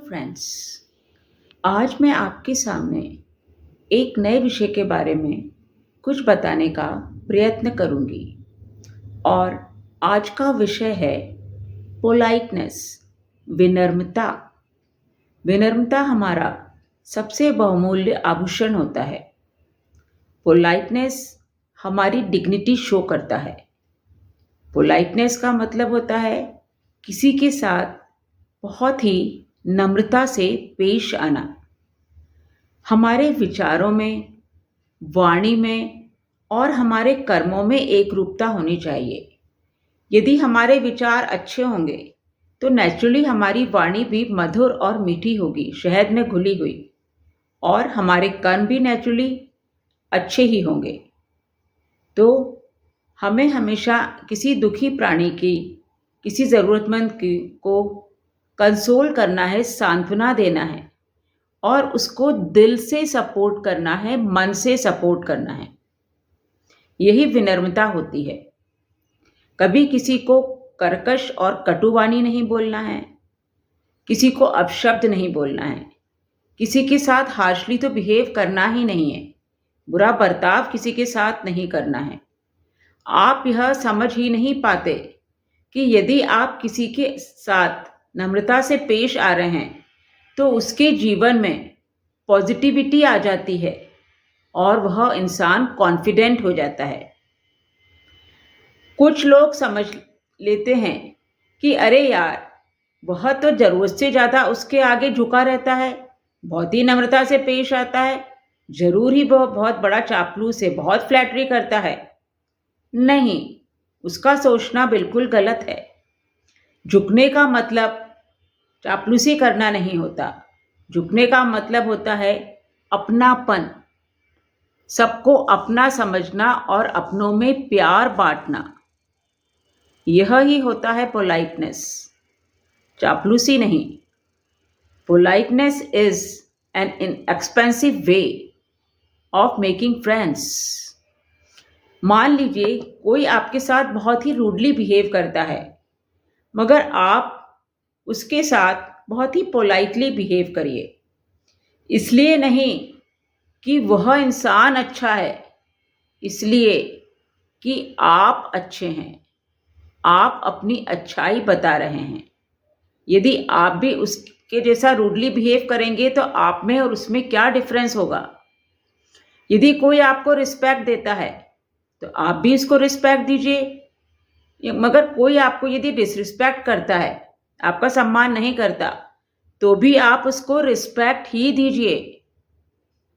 Friends, आज मैं आपके सामने एक नए विषय के बारे में कुछ बताने का प्रयत्न करूंगी और आज का विषय है पोलाइटनेस, विनम्रता। विनम्रता हमारा सबसे बहुमूल्य आभूषण होता है। पोलाइटनेस हमारी डिग्निटी शो करता है। पोलाइटनेस का मतलब होता है किसी के साथ बहुत ही नम्रता से पेश आना। हमारे विचारों में, वाणी में और हमारे कर्मों में एक रूपता होनी चाहिए। यदि हमारे विचार अच्छे होंगे तो नेचुरली हमारी वाणी भी मधुर और मीठी होगी, शहद में घुली हुई, और हमारे कर्म भी नेचुरली अच्छे ही होंगे। तो हमें हमेशा किसी दुखी प्राणी की, किसी ज़रूरतमंद को कंसोल करना है, सांत्वना देना है और उसको दिल से सपोर्ट करना है, मन से सपोर्ट करना है। यही विनम्रता होती है। कभी किसी को कर्कश और कटुवाणी नहीं बोलना है, किसी को अपशब्द नहीं बोलना है, किसी के साथ हार्शली तो बिहेव करना ही नहीं है, बुरा बर्ताव किसी के साथ नहीं करना है। आप यह समझ ही नहीं पाते कि यदि आप किसी के साथ नम्रता से पेश आ रहे हैं तो उसके जीवन में पॉजिटिविटी आ जाती है और वह इंसान कॉन्फिडेंट हो जाता है। कुछ लोग समझ लेते हैं कि अरे यार, वह तो ज़रूरत से ज़्यादा उसके आगे झुका रहता है, बहुत ही नम्रता से पेश आता है, ज़रूर ही वह बहुत बड़ा चापलूस है, बहुत फ्लैटरी करता है। नहीं, उसका सोचना बिल्कुल गलत है। झुकने का मतलब चापलूसी करना नहीं होता। झुकने का मतलब होता है अपनापन, सबको अपना समझना और अपनों में प्यार बांटना। यह ही होता है पोलाइटनेस, चापलूसी नहीं। Politeness is an inexpensive way of making friends. मान लीजिए कोई आपके साथ बहुत ही रूडली बिहेव करता है, मगर आप उसके साथ बहुत ही पोलाइटली बिहेव करिए। इसलिए नहीं कि वह इंसान अच्छा है, इसलिए कि आप अच्छे हैं, आप अपनी अच्छाई बता रहे हैं। यदि आप भी उसके जैसा रूडली बिहेव करेंगे तो आप में और उसमें क्या डिफरेंस होगा। यदि कोई आपको रिस्पेक्ट देता है तो आप भी उसको रिस्पेक्ट दीजिए, मगर कोई आपको यदि डिसरिस्पेक्ट करता है, आपका सम्मान नहीं करता, तो भी आप उसको रिस्पेक्ट ही दीजिए,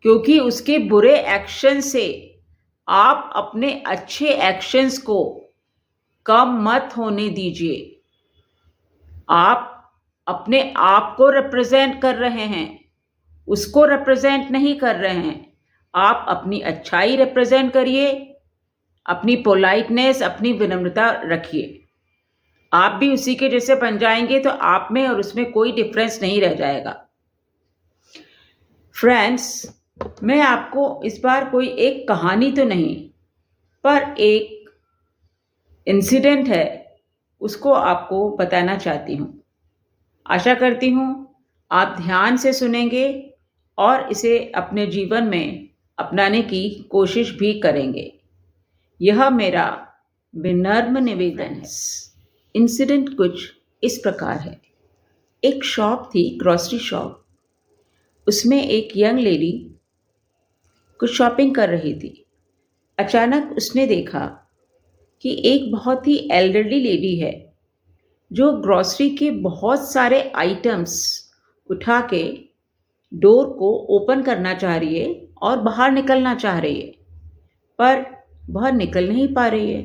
क्योंकि उसके बुरे एक्शन से आप अपने अच्छे एक्शंस को कम मत होने दीजिए। आप अपने आप को रिप्रेजेंट कर रहे हैं, उसको रिप्रेजेंट नहीं कर रहे हैं। आप अपनी अच्छाई रिप्रेजेंट करिए, अपनी पोलाइटनेस, अपनी विनम्रता रखिए। आप भी उसी के जैसे बन जाएंगे तो आप में और उसमें कोई डिफरेंस नहीं रह जाएगा। फ्रेंड्स, मैं आपको इस बार कोई एक कहानी तो नहीं, पर एक इंसिडेंट है, उसको आपको बताना चाहती हूँ। आशा करती हूँ आप ध्यान से सुनेंगे और इसे अपने जीवन में अपनाने की कोशिश भी करेंगे। यह मेरा विनम्र निवेदन है। इंसिडेंट कुछ इस प्रकार है। एक शॉप थी, ग्रॉसरी शॉप। उसमें एक यंग लेडी कुछ शॉपिंग कर रही थी। अचानक उसने देखा कि एक बहुत ही एल्डरली लेडी है जो ग्रॉसरी के बहुत सारे आइटम्स उठा के डोर को ओपन करना चाह रही है और बाहर निकलना चाह रही है, पर वह निकल नहीं पा रही है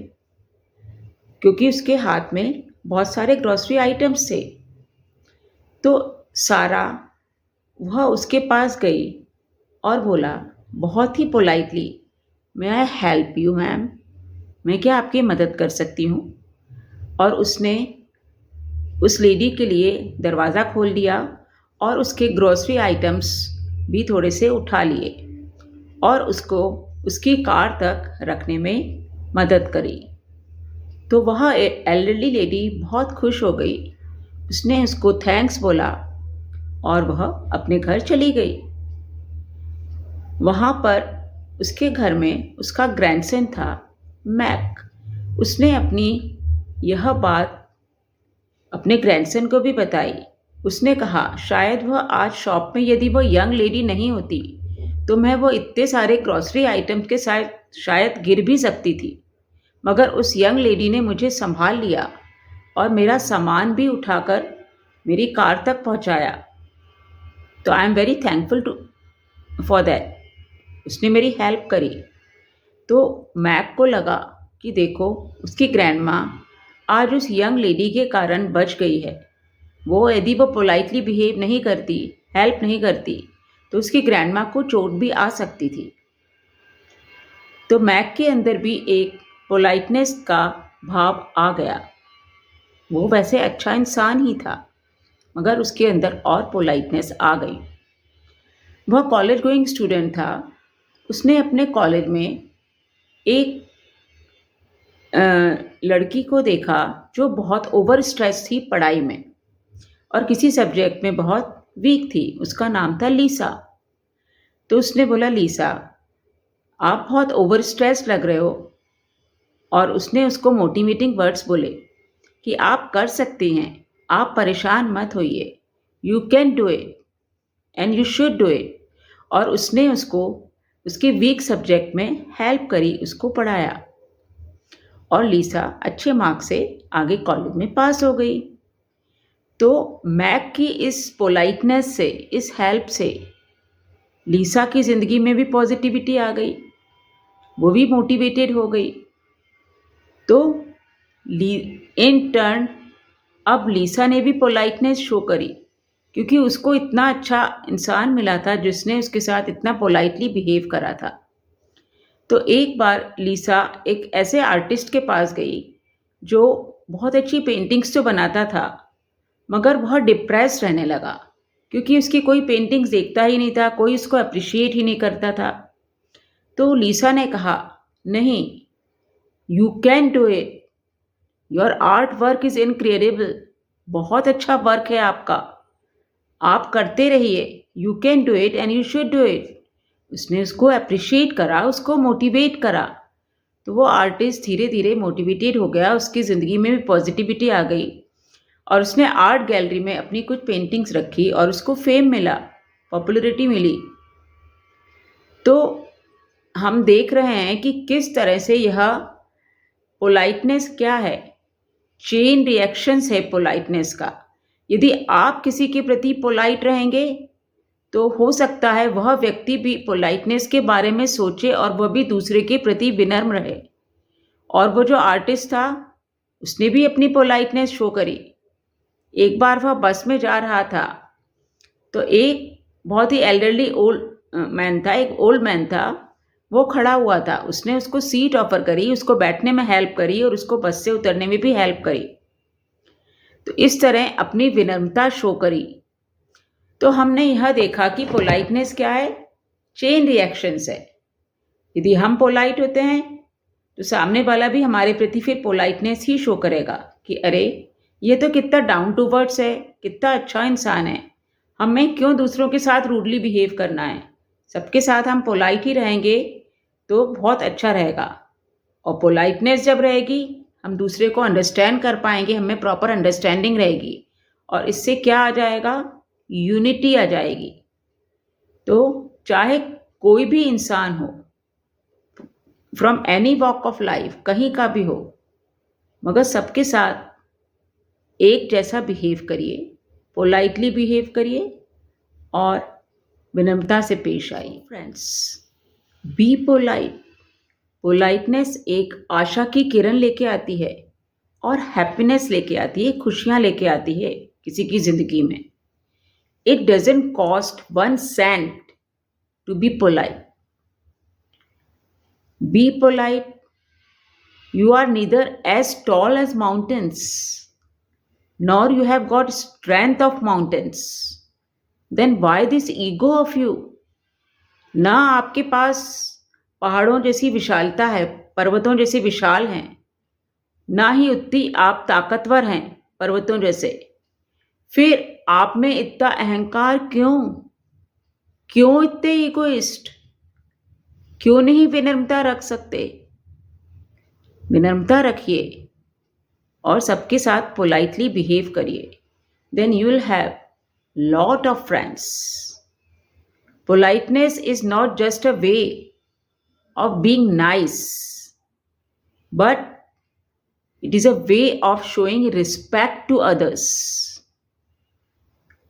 क्योंकि उसके हाथ में बहुत सारे ग्रॉसरी आइटम्स थे। तो सारा वह उसके पास गई और बोला बहुत ही politely, may I help you ma'am, मैं क्या आपकी मदद कर सकती हूँ। और उसने उस लेडी के लिए दरवाज़ा खोल दिया और उसके ग्रॉसरी आइटम्स भी थोड़े से उठा लिए और उसको उसकी कार तक रखने में मदद करी। तो वह एल्डरली लेडी बहुत खुश हो गई। उसने उसको थैंक्स बोला और वह अपने घर चली गई। वहाँ पर उसके घर में उसका ग्रैंडसन था, मैक। उसने अपनी यह बात अपने ग्रैंडसन को भी बताई। उसने कहा, शायद वह आज शॉप में यदि वह यंग लेडी नहीं होती तो मैं वो इतने सारे ग्रॉसरी आइटम्स के साथ शायद गिर भी सकती थी, मगर उस यंग लेडी ने मुझे संभाल लिया और मेरा सामान भी उठाकर मेरी कार तक पहुंचाया। तो I am very thankful to for that. उसने मेरी हेल्प करी। तो मैक को लगा कि देखो, उसकी ग्रैंड माँ आज उस यंग लेडी के कारण बच गई है। वो यदि वो पोलाइटली बिहेव नहीं करती, हेल्प नहीं करती, तो उसकी ग्रैंड माँ को चोट भी आ सकती थी। तो मैक के अंदर भी एक पोलाइटनेस का भाव आ गया। वो वैसे अच्छा इंसान ही था, मगर उसके अंदर और पोलाइटनेस आ गई। वह कॉलेज गोइंग स्टूडेंट था। उसने अपने कॉलेज में एक लड़की को देखा जो बहुत ओवर स्ट्रेस थी पढ़ाई में और किसी सब्जेक्ट में बहुत वीक थी। उसका नाम था लीसा। तो उसने बोला, लीसा, आप बहुत ओवर स्ट्रेस लग रहे हो। और उसने उसको मोटिवेटिंग वर्ड्स बोले कि आप कर सकती हैं, आप परेशान मत होइए, you can do it and you should do it. और उसने उसको उसके वीक सब्जेक्ट में हेल्प करी, उसको पढ़ाया और लीसा अच्छे मार्क्स से आगे कॉलेज में पास हो गई। तो मैक की इस पोलाइटनेस से, इस हेल्प से लीसा की ज़िंदगी में भी पॉजिटिविटी आ गई, वो भी मोटिवेटेड हो गई। तो इन टर्न अब लीसा ने भी पोलाइटनेस शो करी, क्योंकि उसको इतना अच्छा इंसान मिला था जिसने उसके साथ इतना पोलाइटली बिहेव करा था। तो एक बार लीसा एक ऐसे आर्टिस्ट के पास गई जो बहुत अच्छी पेंटिंग्स तो बनाता था, मगर बहुत डिप्रेस्ड रहने लगा, क्योंकि उसकी कोई पेंटिंग्स देखता ही नहीं था, कोई उसको अप्रिशिएट ही नहीं करता था। तो लीसा ने कहा, नहीं, you can do it, your art work is incredible, बहुत अच्छा वर्क है आपका, आप करते रहिए, you can do it and you should do it. उसने उसको अप्रिशिएट करा, उसको मोटिवेट करा। तो वो आर्टिस्ट धीरे धीरे मोटिवेटेड हो गया, उसकी ज़िंदगी में भी पॉजिटिविटी आ गई और उसने आर्ट गैलरी में अपनी कुछ पेंटिंग्स रखी और उसको फेम मिला, पॉपुलैरिटी मिली। तो हम देख रहे हैं कि किस तरह से यह पोलाइटनेस क्या है, चेन रिएक्शंस है पोलाइटनेस का। यदि आप किसी के प्रति पोलाइट रहेंगे तो हो सकता है वह व्यक्ति भी पोलाइटनेस के बारे में सोचे और वह भी दूसरे के प्रति विनम्र रहे। और वो जो आर्टिस्ट था उसने भी अपनी पोलाइटनेस शो करी। एक बार वह बस में जा रहा था तो एक बहुत ही एल्डरली मैन था, एक ओल्ड मैन था, वो खड़ा हुआ था। उसने उसको सीट ऑफर करी, उसको बैठने में हेल्प करी और उसको बस से उतरने में भी हेल्प करी। तो इस तरह अपनी विनम्रता शो करी। तो हमने यह देखा कि पोलाइटनेस क्या है, चेन रिएक्शंस है। यदि हम पोलाइट होते हैं तो सामने वाला भी हमारे प्रति फिर पोलाइटनेस ही शो करेगा कि अरे, ये तो कितना डाउन टू बर्ड्स है, कितना अच्छा इंसान है, हमें क्यों दूसरों के साथ रूडली बिहेव करना है। सबके साथ हम पोलाइट ही रहेंगे तो बहुत अच्छा रहेगा। और पोलाइटनेस जब रहेगी हम दूसरे को अंडरस्टैंड कर पाएंगे, हमें प्रॉपर अंडरस्टैंडिंग रहेगी और इससे क्या आ जाएगा, यूनिटी आ जाएगी। तो चाहे कोई भी इंसान हो, from any walk of life, कहीं का भी हो, मगर सबके साथ एक जैसा बिहेव करिए, पोलाइटली बिहेव करिए और विनम्रता से पेश आइए। Friends, be polite. पोलाइटनेस एक आशा की किरण लेके आती है और हैप्पीनेस लेके आती है, खुशियाँ लेके आती है किसी की ज़िंदगी में। It doesn't cost 1 cent to be polite. Be polite, you are neither as tall as mountains, nor you have got strength of mountains. Then why this ego of you? ना आपके पास पहाड़ों जैसी विशालता है, पर्वतों जैसे विशाल हैं, ना ही उतनी आप ताकतवर हैं पर्वतों जैसे। फिर आप में इतना अहंकार क्यों? क्यों इतने इगोइस्ट? क्यों नहीं विनम्रता रख सकते? विनम्रता रखिए और सबके साथ पोलाइटली बिहेव करिए. Then you will have lot of friends. Politeness is not just a way of being nice, but it is a way of showing respect to others.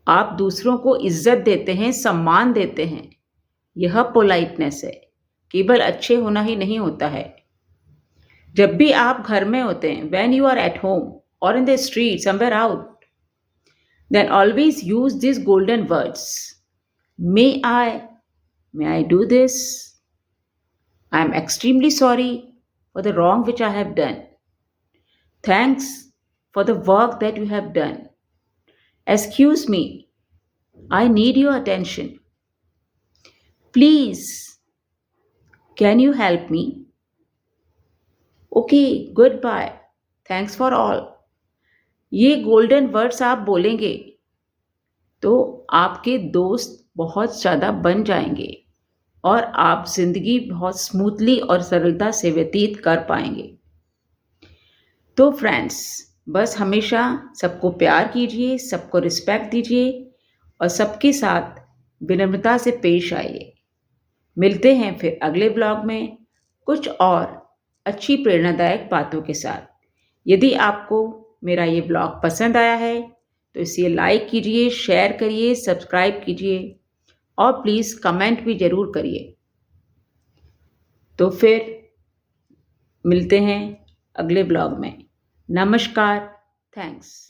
आप दूसरों को इज्जत देते हैं, सम्मान देते हैं. यह पोलाइटनेस है. केवल अच्छे होना ही नहीं होता है. जब भी आप घर में होते हैं, when you are at home or in the street, somewhere out, then always use these golden words. May I do this? I am extremely sorry for the wrong which I have done. Thanks for the work that you have done. Excuse me, I need your attention. Please, can you help me? Okay, goodbye. Thanks for all. ये golden words आप बोलेंगे तो आपके दोस्त बहुत ज़्यादा बन जाएंगे और आप जिंदगी बहुत स्मूथली और सरलता से व्यतीत कर पाएंगे. तो फ्रेंड्स, बस हमेशा सबको प्यार कीजिए, सबको रिस्पेक्ट दीजिए और सबके साथ विनम्रता से पेश आइए. मिलते हैं फिर अगले ब्लॉग में कुछ और अच्छी प्रेरणादायक बातों के साथ. यदि आपको मेरा ये ब्लॉग पसंद आया है तो इसे लाइक कीजिए, शेयर करिए, सब्सक्राइब कीजिए और प्लीज़ कमेंट भी ज़रूर करिए. तो फिर मिलते हैं अगले ब्लॉग में. नमस्कार. थैंक्स.